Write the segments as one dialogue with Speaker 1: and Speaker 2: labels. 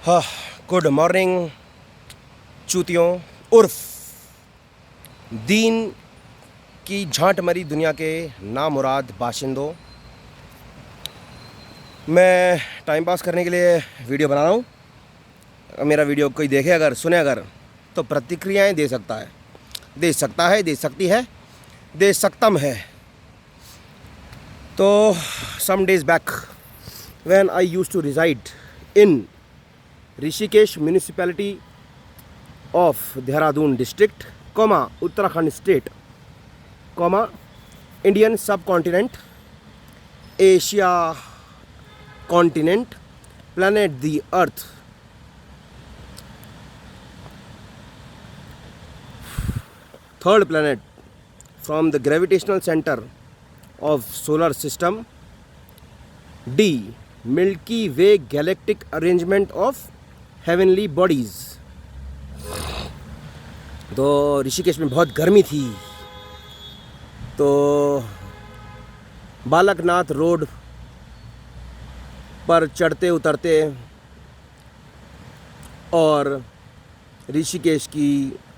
Speaker 1: हाँ, good morning चूतियों उर्फ दीन की झांट मरी दुनिया के नामुराद बाशिंदों। मैं टाइम पास करने के लिए वीडियो बना रहा हूँ। मेरा वीडियो कोई देखे अगर सुने अगर तो प्रतिक्रियाएं दे सकता है, दे सकता है, दे सकती है, दे सकतम है। तो some days back when I used to reside in Rishikesh municipality of Dehradun district, Uttarakhand state, Indian sub continent, Asia continent, planet the earth, third planet from the gravitational center of solar system, D, Milky Way galactic arrangement of heavenly bodies। तो ऋषिकेश में बहुत गर्मी थी, तो Balaknath road पर चढ़ते उतरते और ऋषिकेश की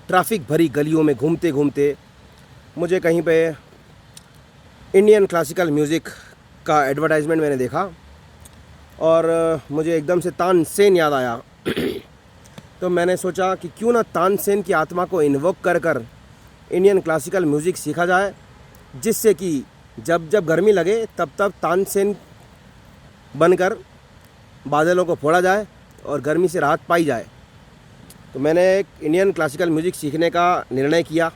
Speaker 1: ट्रैफिक भरी गलियों में घूमते घूमते मुझे कहीं पे इंडियन क्लासिकल म्यूज़िक का एडवर्टाइजमेंट मैंने देखा और मुझे एकदम से तानसेन याद आया। तो मैंने सोचा कि क्यों ना तानसेन की आत्मा को इन्वोक कर कर इंडियन क्लासिकल म्यूज़िक सीखा जाए, जिससे कि जब जब गर्मी लगे तब तब तानसेन बनकर बादलों को फोड़ा जाए और गर्मी से राहत पाई जाए। तो मैंने एक इंडियन क्लासिकल म्यूज़िक सीखने का निर्णय किया।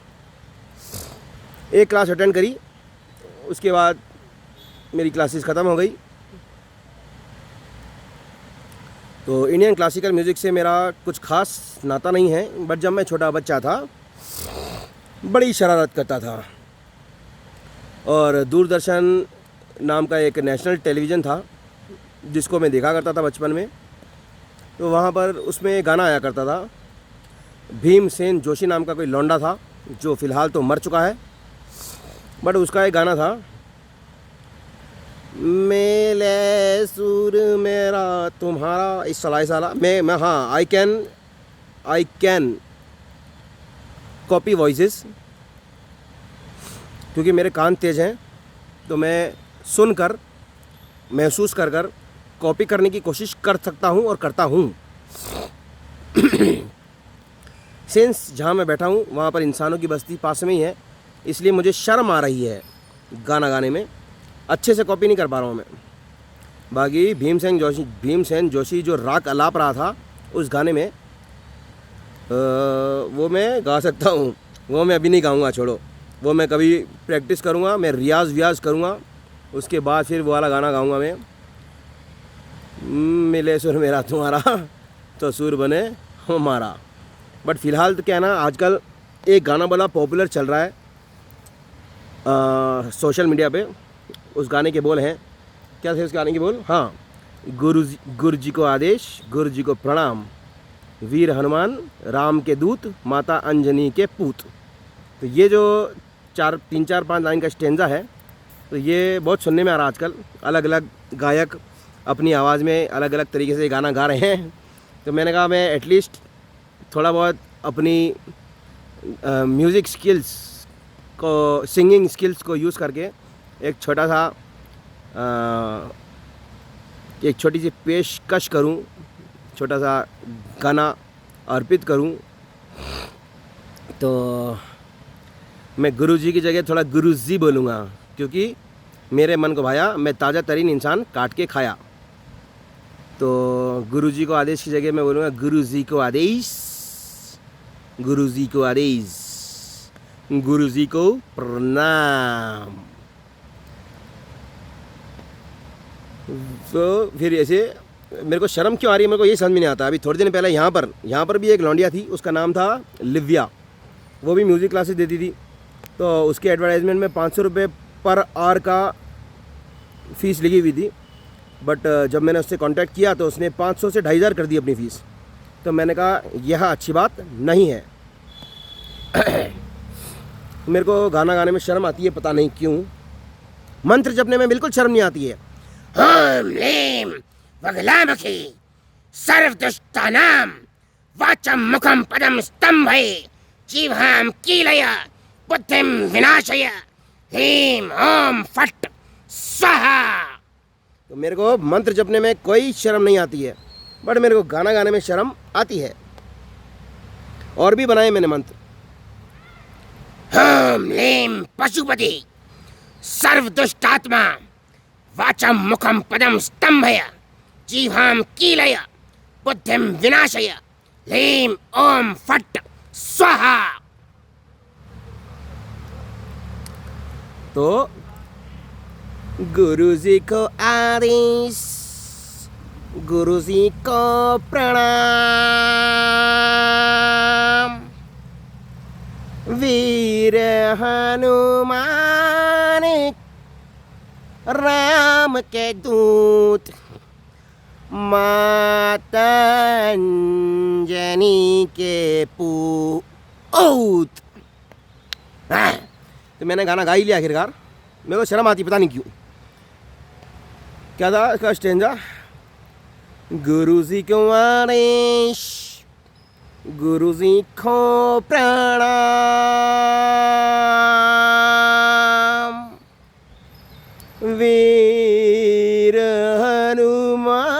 Speaker 1: एक क्लास अटेंड करी, उसके बाद मेरी क्लासेस ख़त्म हो गई। तो इंडियन क्लासिकल म्यूज़िक से मेरा कुछ ख़ास नाता नहीं है, बट जब मैं छोटा बच्चा था बड़ी शरारत करता था और दूरदर्शन नाम का एक नेशनल टेलीविज़न था जिसको मैं देखा करता था बचपन में। तो वहाँ पर उसमें गाना आया करता था, भीमसेन जोशी नाम का कोई लौंडा था जो फ़िलहाल तो मर चुका है, बट उसका एक गाना था, मेले सुर मेरा तुम्हारा, इस साला मैं हाँ, आई कैन कॉपी वॉइसेस, क्योंकि मेरे कान तेज़ हैं तो मैं सुनकर महसूस कर कर कॉपी करने की कोशिश कर सकता हूँ और करता हूँ। सिंस जहाँ मैं बैठा हूँ वहाँ पर इंसानों की बस्ती पास में ही है, इसलिए मुझे शर्म आ रही है गाना गाने में, अच्छे से कॉपी नहीं कर पा रहा हूँ मैं। बाकी भीमसेन जोशी जो राग अलाप रहा था उस गाने में, वो मैं गा सकता हूँ। वो मैं अभी नहीं गाऊँगा, छोड़ो, वो मैं कभी प्रैक्टिस करूँगा, मैं रियाज़ करूँगा, उसके बाद फिर वो वाला गाना गाऊँगा मैं, मिले सुर मेरा तुम्हारा तो सुर बने हमारा। बट फ़िलहाल तो क्या है ना, आजकल एक गाना बड़ा पॉपुलर चल रहा है सोशल मीडिया पे। उस गाने के बोल हैं, क्या थे उस गाने के बोल? हाँ, गुरु जी को आदेश, गुरु जी को प्रणाम, वीर हनुमान राम के दूत, माता अंजनी के पूत। तो ये जो 3-4-5 लाइन का स्टेंजा है, तो ये बहुत सुनने में आ रहा है आजकल। अलग अलग गायक अपनी आवाज़ में अलग अलग तरीके से गाना गा रहे हैं। तो मैंने कहा मैं एटलीस्ट थोड़ा बहुत अपनी म्यूज़िक स्किल्स को, सिंगिंग स्किल्स को यूज़ करके एक छोटी सी पेशकश करूं, छोटा सा गाना अर्पित करूं। तो मैं गुरुजी की जगह थोड़ा गुरुजी बोलूँगा, क्योंकि मेरे मन को भाया, मैं ताज़ा तरीन इंसान काट के खाया। तो गुरुजी को आदेश की जगह मैं बोलूँगा गुरुजी को आदेश, गुरुजी को आदेश, गुरुजी को प्रणाम। तो फिर ऐसे मेरे को शर्म क्यों आ रही है, मेरे को ये समझ में नहीं आता। अभी थोड़े दिन पहले यहाँ पर भी एक लौंडिया थी, उसका नाम था लिव्या, वो भी म्यूज़िक क्लासेस देती थी। तो उसके एडवर्टाइजमेंट में 500 रुपये पर आवर का फ़ीस लगी हुई थी, बट जब मैंने उससे कांटेक्ट किया तो उसने 500 से 2500 कर दी अपनी फ़ीस। तो मैंने कहा यह अच्छी बात नहीं है। मेरे को गाना गाने में शर्म आती है, पता नहीं क्यों। मंत्र जपने में बिल्कुल शर्म नहीं आती है। ओम लीम वगलामुखी
Speaker 2: सर्वदुष्टानां वाचं मुखं पदं स्तंभय जीवां कीलय बुद्धिं विनाशय ह्रीं ओम फट स्वाहा।
Speaker 1: तो मेरे को मंत्र जपने में कोई शर्म नहीं आती है, बट मेरे को गाना गाने में शर्म आती है। और भी बनाए मैंने मंत्र।
Speaker 2: ओम लीं पशुपति सर्वदुष्टात्मा वाचं मुखं पदं स्तंभय जीवां कीलय बुद्धिं विनाशय ह्रीं ओम फट स्वाहा।
Speaker 1: तो गुरु जी को आदेश, गुरु जी को प्रणाम, वीर हनुमान राम के दूत, माता अंजनी के पूत। तो मैंने गाना गा ही लिया आखिरकार। मेरे को शर्म आती, पता नहीं क्यों। क्या था इसका स्टेंजा? गुरु जी को आदेश, गुरु जी को प्रणाम, वीर हनुमान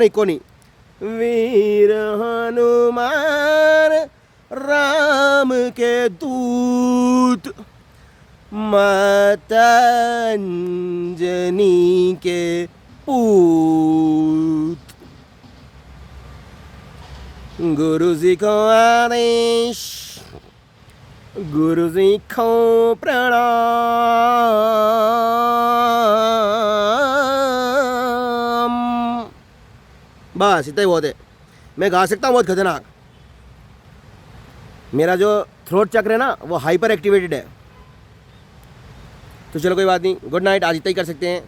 Speaker 1: को नहीं, वीर हनुमान राम के दूत, माता अंजनी के पूत। गुरु जी को आदेश, गुरु जी को प्रणाम। बस इतना ही बहुत है। मैं गा सकता हूँ बहुत खतरनाक। मेरा जो थ्रोट चक्र है ना, वो हाइपर एक्टिवेटेड है। तो चलो कोई बात नहीं, गुड नाइट। आज इतना ही कर सकते हैं।